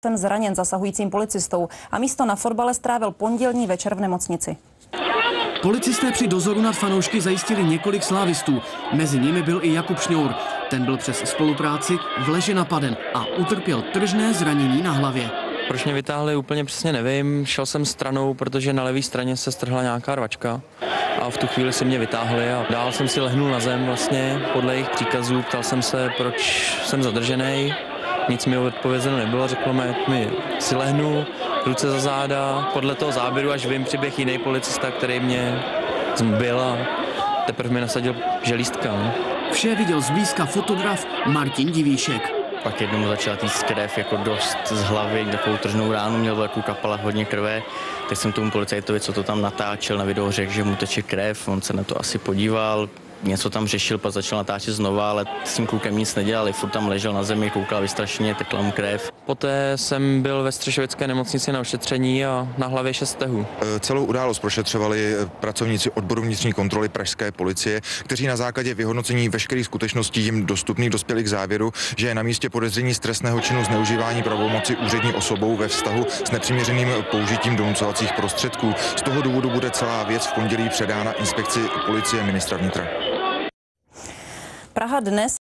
Jsem zraněn zasahujícím policistou a místo na fotbale strávil pondělní večer v nemocnici. Policisté při dozoru nad fanoušky zajistili několik slávistů. Mezi nimi byl i Jakub Šňour. Ten byl přes spolupráci v leže napaden a utrpěl tržné zranění na hlavě. Proč mě vytáhli, úplně přesně nevím. Šel jsem stranou, protože na levé straně se strhla nějaká rvačka a v tu chvíli si mě vytáhli a dál jsem si lehnul na zem vlastně podle jejich příkazů. Ptal jsem se, proč jsem zadržený. Nic mi odpovězeno nebylo, řeklo mi, si lehnu, ruce za záda. Podle toho záběru až vím, přiběh jiný policista, který mě byl a teprve mi nasadil želístka. Vše viděl zblízka fotograf Martin Divíšek. Pak jednomu začala týct krev jako dost z hlavy, takovou tržnou ránu, měl takovou kapala hodně krve. Tak jsem tomu policajtovi, co to tam natáčel na videu, řekl, že mu teče krev, on se na to asi podíval. Něco tam řešil, pak začal natáčet znova, ale s tím klukem nic nedělali, furt tam ležel na zemi, koukal vystrašeně, tekla mu krev. Poté jsem byl ve Střešovické nemocnici na ošetření a na hlavě 6 stehů. Celou událost prošetřovali pracovníci odboru vnitřní kontroly pražské policie, kteří na základě vyhodnocení veškerých skutečností jim dostupných dospěli k závěru, že je na místě podezření z trestného činu zneužívání pravomoci úřední osobou ve vztahu s nepřiměřeným použitím donucovacích prostředků. Z toho důvodu bude celá věc v pondělí předána inspekci policie ministra vnitra. Praha dnes